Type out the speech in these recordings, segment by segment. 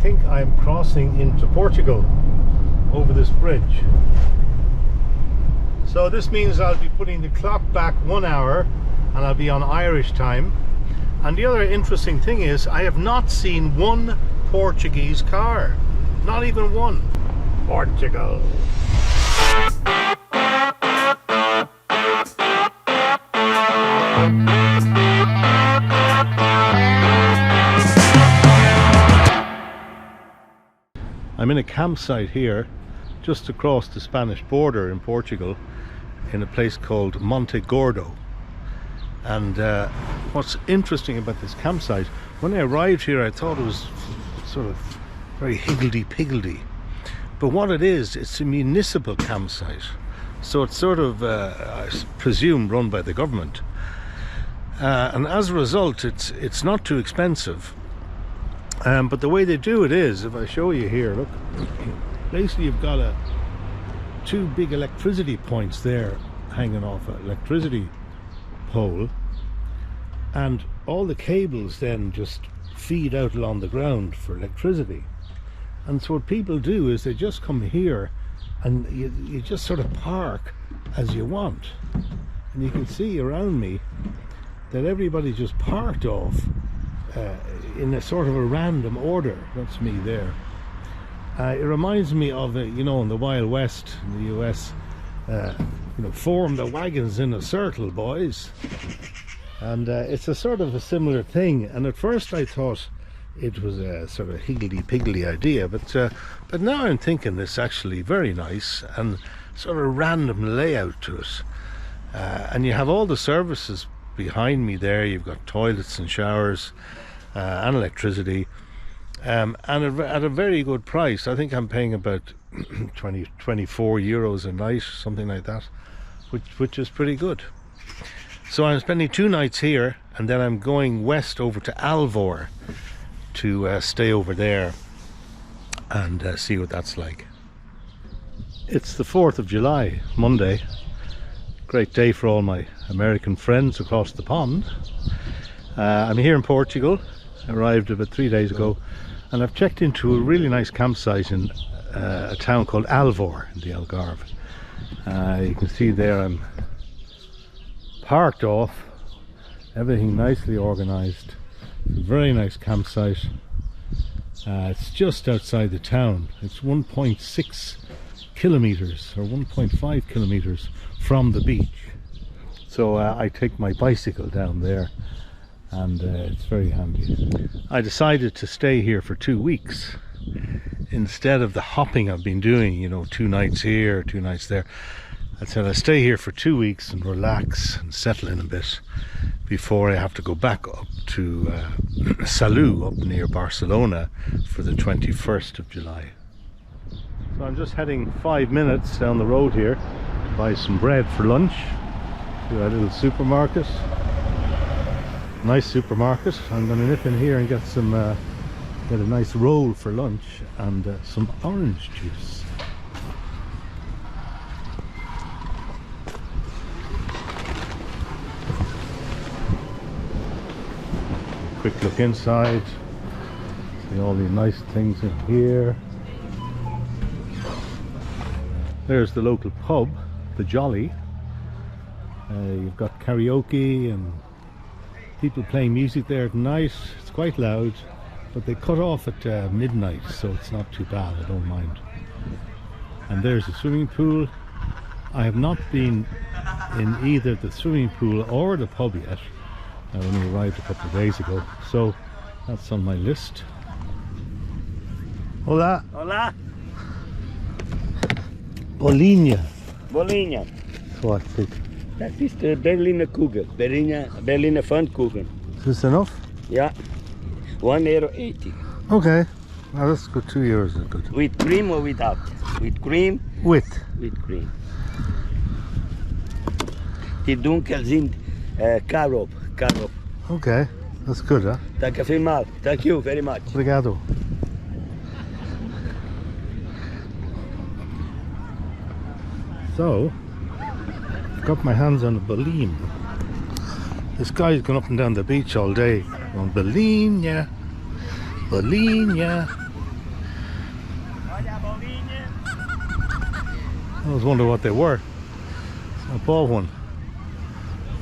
think I'm crossing into Portugal over this bridge. So this means I'll be putting the clock back 1 hour and I'll be on Irish time. And the other interesting thing is I have not seen one Portuguese car. Not even one. Portugal. I'm in a campsite here just across the Spanish border in Portugal in a place called Monte Gordo. And what's interesting about this campsite, when I arrived here I thought it was sort of very higgledy-piggledy, but what it is, it's a municipal campsite, so it's sort of I presume run by the government, and as a result it's not too expensive. But the way they do it is, if I show you here, look, basically you've got two big electricity points there hanging off an electricity pole, and all the cables then just feed out along the ground for electricity. And so what people do is they just come here and you just sort of park as you want, and you can see around me that everybody just parked off in a sort of a random order. That's me there. It reminds me of you know, in the Wild West in the US, you know, form the wagons in a circle, boys. And it's a sort of a similar thing, and at first I thought it was a sort of higgledy-piggledy idea, but now I'm thinking it's actually very nice and sort of random layout to it. And you have all the services behind me there. You've got toilets and showers and electricity, and at a very good price. I think I'm paying about 24 euros a night, something like that, which is pretty good. So I'm spending 2 nights here, and then I'm going west over to Alvor to stay over there and see what that's like. It's the 4th of July, Monday. Great day for all my American friends across the pond. I'm here in Portugal. I arrived about 3 days ago, and I've checked into a really nice campsite in a town called Alvor in the Algarve. You can see there I'm parked off, everything nicely organized. Very nice campsite. It's just outside the town. It's 1.6 kilometers or 1.5 kilometers from the beach. So I take my bicycle down there, and it's very handy. I decided to stay here for 2 weeks instead of the hopping I've been doing, you know, 2 nights here, 2 nights there. I said I'll stay here for 2 weeks and relax and settle in a bit before I have to go back up to Salou, up near Barcelona, for the 21st of July. So I'm just heading 5 minutes down the road here to buy some bread for lunch to a little supermarket. Nice supermarket. I'm going to nip in here and get some get a nice roll for lunch and some orange juice. Quick look inside, see all the nice things in here. There's the local pub, the Jolly. You've got karaoke and people playing music there at night. It's quite loud, but they cut off at midnight, so it's not too bad. I don't mind. And there's the swimming pool. I have not been in either the swimming pool or the pub yet. I only arrived a couple of days ago, so that's on my list. Hola. Hola. Bolinha. Bolinha. What? Dat is de Berliner Kugel. Berliner Pfannkuchen. Is this enough? Yeah. €1.80. Okay. Well, that's good. €2 is good. With cream or without? With cream? With. With cream. Die dunkel sind carob. Okay. That's good, huh? Danke vielmals. Thank you very much. Obrigado. So, I've got my hands on a baleen. This guy's gone up and down the beach all day going, Bolinha, Bolinha. I was wondering what they were. I bought one.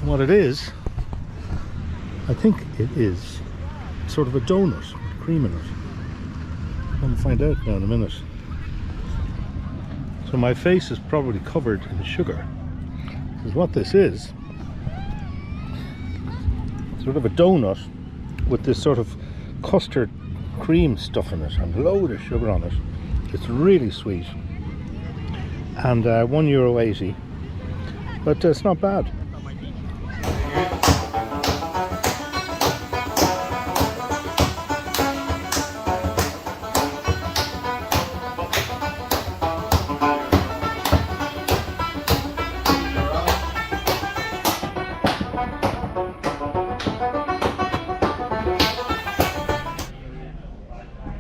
And what it is, I think it is sort of a donut with cream in it. I'm going to find out now in a minute. So my face is probably covered in sugar. Because what this is, sort of a donut with this sort of custard cream stuff in it and a load of sugar on it. It's really sweet. And €1.80, but it's not bad.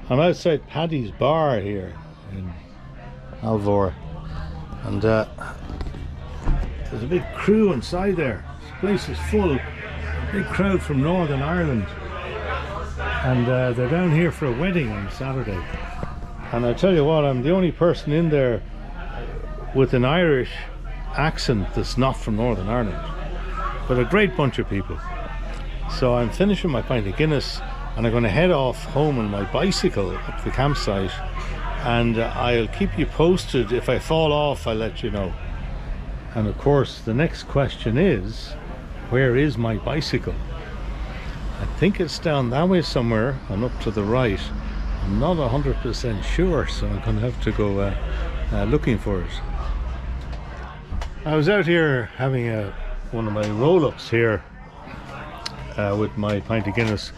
I'm outside Paddy's bar here in Alvor, and there's a big crew inside there. This place is full, a big crowd from Northern Ireland, and they're down here for a wedding on Saturday. And I tell you what, I'm the only person in there with an Irish accent that's not from Northern Ireland, but a great bunch of people. So I'm finishing my pint of Guinness, and I'm going to head off home on my bicycle up to the campsite, and I'll keep you posted. If I fall off, I'll let you know. And of course the next question is, where is my bicycle? I think it's down that way somewhere and up to the right. I'm not 100% sure, so I'm going to have to go looking for it. I was out here having one of my roll-ups here with my pint of Guinness,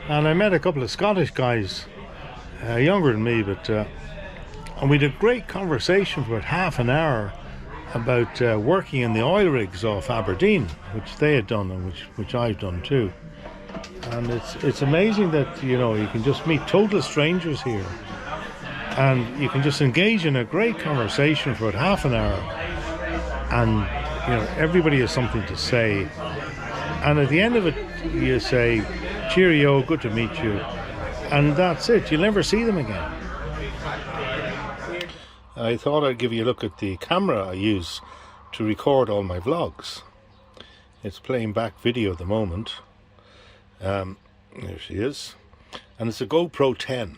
and I met a couple of Scottish guys, younger than me, but and we had a great conversation for about half an hour about working in the oil rigs off Aberdeen, which they had done and which I've done too. And it's amazing that, you know, you can just meet total strangers here, and you can just engage in a great conversation for about half an hour, and you know, everybody has something to say, and at the end of it you say, cheerio, good to meet you, and that's it. You'll never see them again. I thought I'd give you a look at the camera I use to record all my vlogs. It's playing back video at the moment. There she is, and it's a GoPro 10.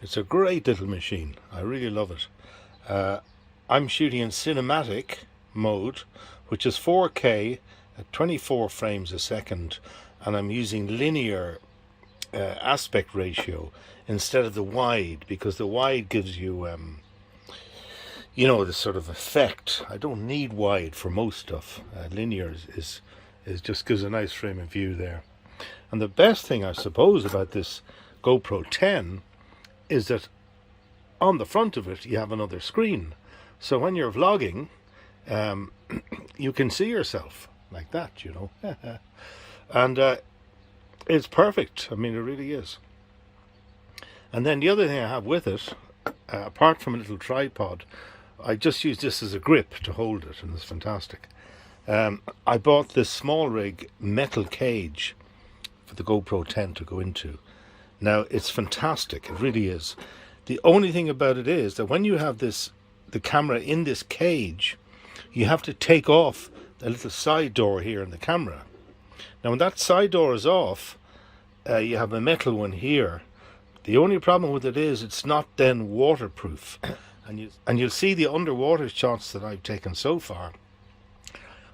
It's a great little machine. I really love it. I'm shooting in cinematic mode, which is 4K at 24 frames a second, and I'm using linear aspect ratio instead of the wide, because the wide gives you you know, this sort of effect. I don't need wide for most stuff. Linear is just gives a nice frame of view there. And the best thing, I suppose, about this GoPro 10 is that on the front of it you have another screen, so when you're vlogging you can see yourself like that, you know. And it's perfect. I mean, it really is. And then the other thing I have with it, apart from a little tripod, I just use this as a grip to hold it, and it's fantastic. I bought this small rig metal cage for the GoPro 10 to go into. Now, it's fantastic, it really is. The only thing about it is that when you have the camera in this cage, you have to take off the little side door here in the camera. Now when that side door is off, you have a metal one here. The only problem with it is it's not then waterproof. And you'll see the underwater shots that I've taken so far.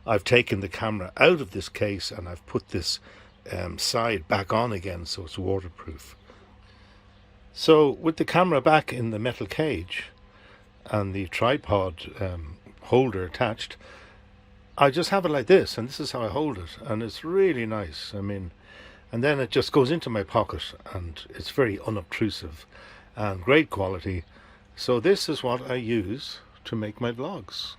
I've taken the camera out of this case and I've put this side back on again, so it's waterproof. So with the camera back in the metal cage and the tripod holder attached, I just have it like this, and this is how I hold it, and it's really nice. I mean, and then it just goes into my pocket, and it's very unobtrusive and great quality. So this is what I use to make my vlogs.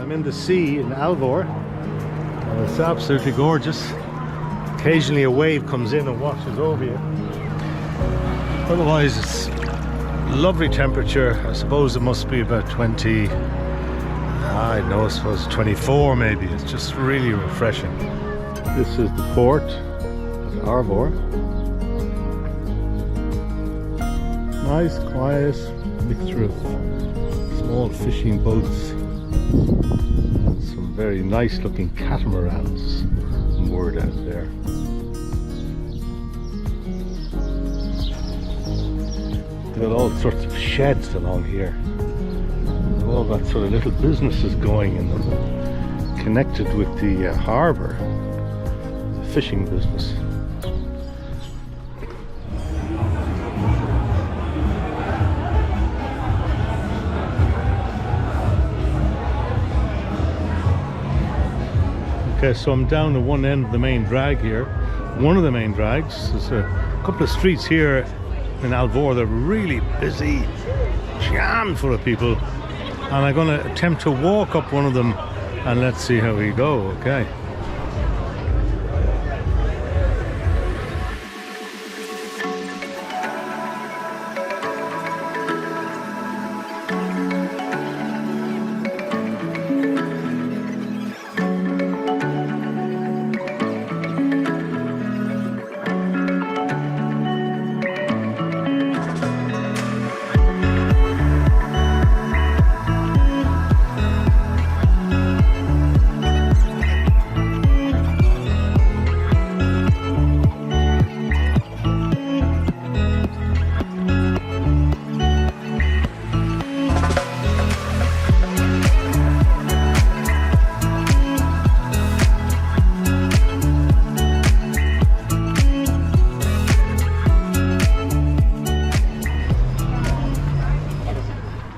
I'm in the sea in Alvor, and it's absolutely gorgeous. Occasionally a wave comes in and washes over you. Otherwise it's lovely temperature. I suppose it must be about 20, I don't know, I suppose 24 maybe. It's just really refreshing. This is the port of Alvor. Nice, quiet mixture of small fishing boats and some very nice looking catamarans moored out there. They've got all sorts of sheds along here. They've all got sort of little businesses going in them, connected with the harbour, the fishing business. Okay, so I'm down at one end of the main drag here. One of the main drags. There's a couple of streets here in Alvor that are really busy, jammed full of people. And I'm going to attempt to walk up one of them and let's see how we go, okay?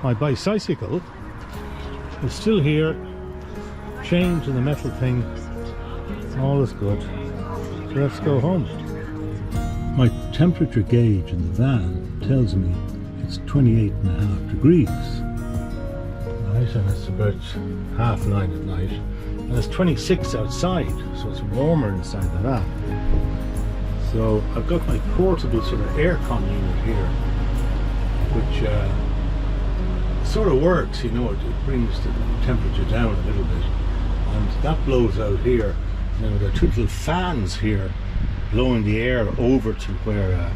My bicycle is still here, chained to the metal thing. All is good. So let's go home. My temperature gauge in the van tells me it's 28.5 degrees. Right, and it's about 9:30 at night. And it's 26 outside, so it's warmer inside the van. So I've got my portable sort of aircon unit here, which sort of works, you know, it brings the temperature down a little bit, and that blows out here. Now there are two little fans here blowing the air over to where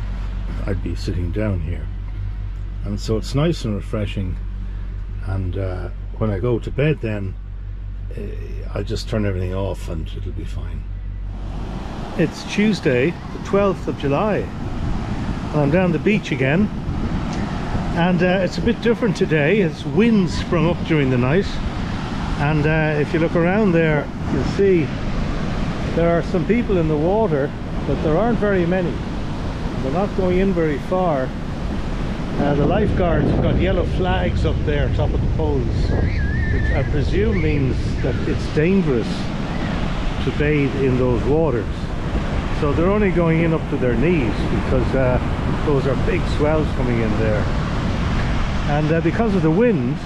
I'd be sitting down here, and so it's nice and refreshing. And when I go to bed then I just turn everything off and it'll be fine. It's Tuesday the 12th of July and I'm down the beach again. And it's a bit different today. It's winds sprung up during the night, and if you look around there you'll see there are some people in the water, but there aren't very many. They're not going in very far. The lifeguards have got yellow flags up there top of the poles, which I presume means that it's dangerous to bathe in those waters. So they're only going in up to their knees because those are big swells coming in there. And because of the wind,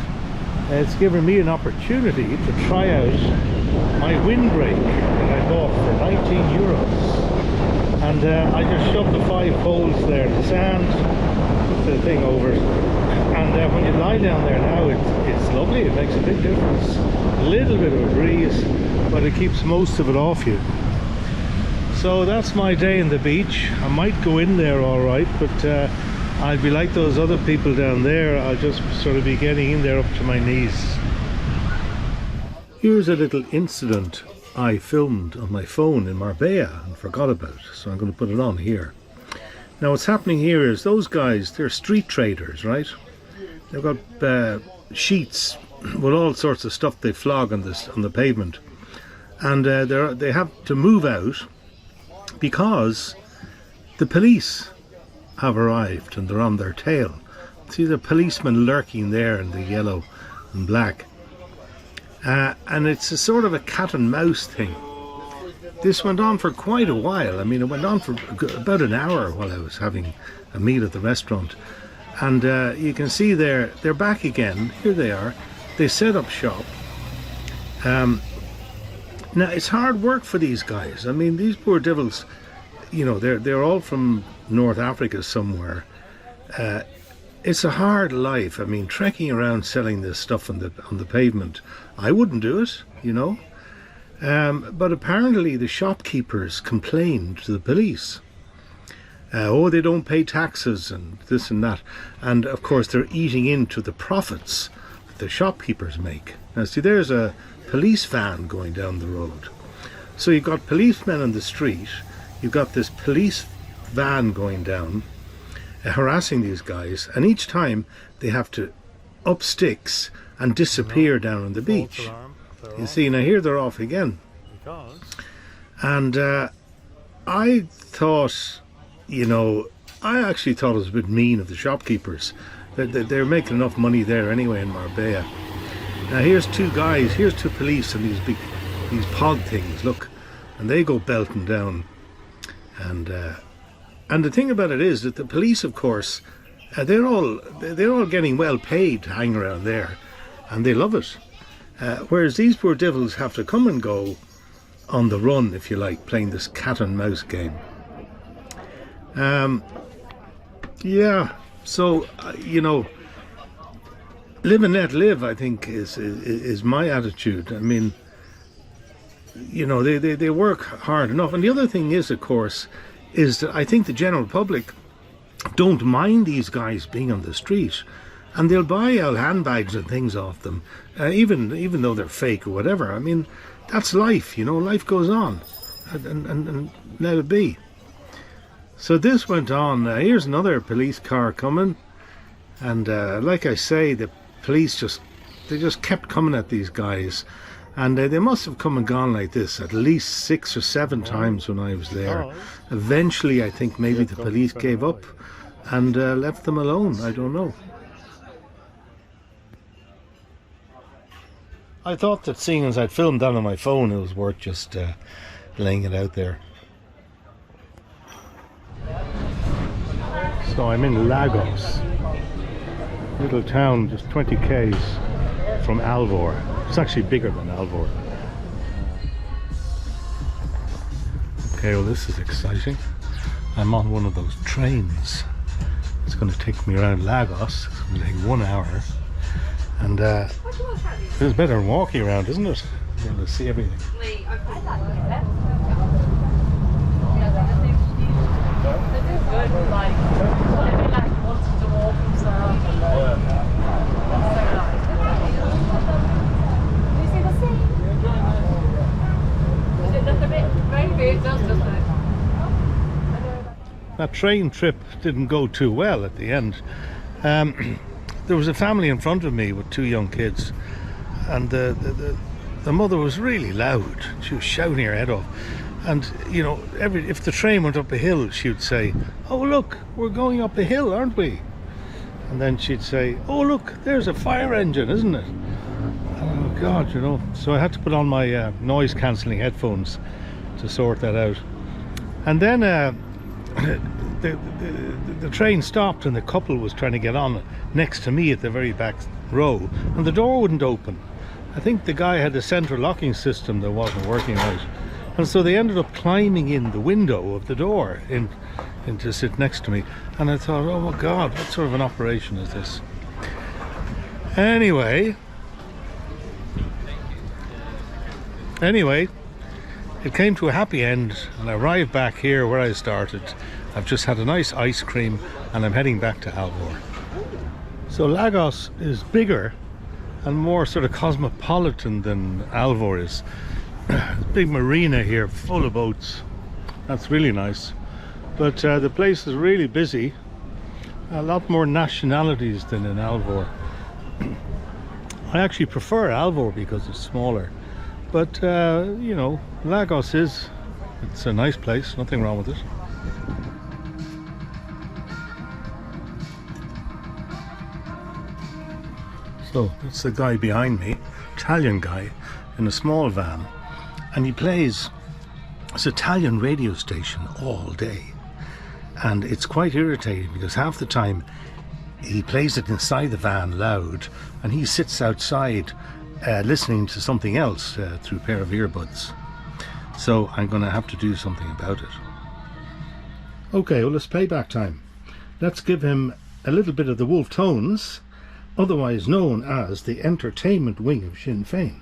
it's given me an opportunity to try out my windbreak that I bought for 19 euros. And I just shoved the 5 holes there in the sand, put the thing over, and when you lie down there now, it's lovely. It makes a big difference. A little bit of a breeze, but it keeps most of it off you. So that's my day in the beach. I might go in there all right, but I'll be like those other people down there. I'll just sort of be getting in there up to my knees. Here's a little incident I filmed on my phone in Marbella and forgot about, so I'm going to put it on here. Now what's happening here is those guys, they're street traders, right? They've got sheets with all sorts of stuff they flog on the pavement, and they have to move out because the police have arrived and they're on their tail. See the policemen lurking there in the yellow and black, and it's a sort of a cat and mouse thing. This went on for quite a while. I mean, it went on for about an hour while I was having a meal at the restaurant, and you can see they're back again. Here they are. They set up shop Now it's hard work for these guys. I mean, these poor devils, you know, they're all from North Africa somewhere. It's a hard life. I mean, trekking around selling this stuff on the pavement, I wouldn't do it, you know. But apparently the shopkeepers complained to the police. Oh, they don't pay taxes and this and that. And of course they're eating into the profits that the shopkeepers make. Now see, there's a police van going down the road. So you've got policemen on the street, you've got this police van going down, harassing these guys, and each time they have to up sticks and disappear down on the beach. You see, now here they're off again. And I thought, you know, I actually thought it was a bit mean of the shopkeepers. They're making enough money there anyway in Marbella. Now here's two guys, here's two police and these pog things, look, and they go belting down. And the thing about it is that the police, of course, they're all getting well paid to hang around there, and they love it. Whereas these poor devils have to come and go on the run, if you like, playing this cat and mouse game. Yeah, so you know, live and let live, I think, is my attitude. I mean, you know, they work hard enough. And the other thing is, of course, is that I think the general public don't mind these guys being on the street, and they'll buy old handbags and things off them, even though they're fake or whatever. I mean, that's life, you know, life goes on, and let it be. So this went on. Here's another police car coming, and like I say, the police just kept coming at these guys, and they must have come and gone like this at least 6 or 7 times when I was there. Eventually, I think maybe the police gave up and left them alone. I don't know. I thought that seeing as I'd filmed that on my phone, it was worth just laying it out there. So I'm in Lagos, little town just 20 k's from Alvor. It's actually bigger than Alvor. Okay, well this is exciting. I'm on one of those trains. It's going to take me around Lagos. It's going to take 1 hour. And it's better than walking around, isn't it? You're able to see everything. That train trip didn't go too well at the end. There was a family in front of me with 2 young kids, and the mother was really loud. She was shouting her head off. And you know, if the train went up a hill, she would say, "Oh look, we're going up a hill, aren't we?" And then she'd say, "Oh look, there's a fire engine, isn't it?" Oh God, you know. So I had to put on my noise cancelling headphones to sort that out. And then the train stopped, and the couple was trying to get on next to me at the very back row, and the door wouldn't open. I think the guy had a central locking system that wasn't working right. And so they ended up climbing in the window of the door in to sit next to me. And I thought, oh my God, what sort of an operation is this? Anyway, it came to a happy end, and I arrived back here where I started. I've just had a nice ice cream, and I'm heading back to Alvor. So Lagos is bigger and more sort of cosmopolitan than Alvor is. Big marina here full of boats. That's really nice. But the place is really busy. A lot more nationalities than in Alvor. I actually prefer Alvor because it's smaller. But you know, Lagos it's a nice place, nothing wrong with it. So that's the guy behind me, Italian guy in a small van, and he plays this Italian radio station all day, and it's quite irritating because half the time he plays it inside the van loud, and he sits outside listening to something else through a pair of earbuds. So I'm going to have to do something about it. Okay, well, it's playback time. Let's give him a little bit of the Wolf Tones, otherwise known as the entertainment wing of Sinn Féin.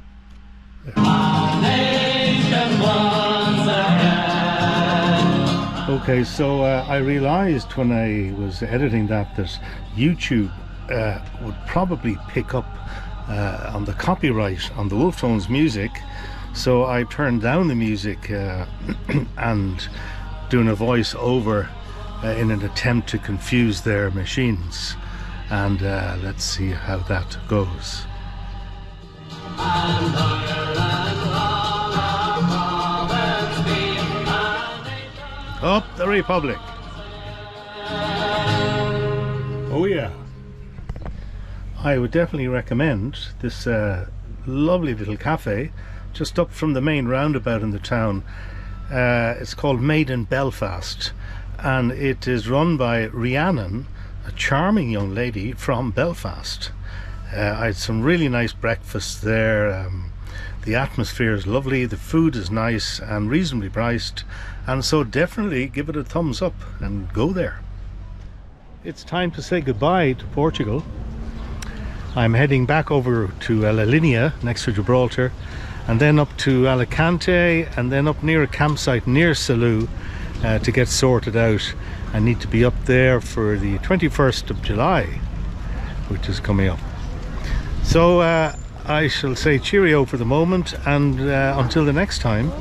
Okay, so I realized when I was editing that YouTube would probably pick up on the copyright on the Wolf Tones music, so I turned down the music and doing a voice over in an attempt to confuse their machines, and let's see how that goes. Up the Republic! Oh yeah! I would definitely recommend this lovely little cafe just up from the main roundabout in the town. It's called Made in Belfast, and it is run by Rhiannon, a charming young lady from Belfast. I had some really nice breakfasts there. The atmosphere is lovely, the food is nice and reasonably priced, and so definitely give it a thumbs up and go there. It's time to say goodbye to Portugal. I'm heading back over to La Linea next to Gibraltar, and then up to Alicante, and then up near a campsite near Salou to get sorted out. I need to be up there for the 21st of July, which is coming up. So I shall say cheerio for the moment, and until the next time,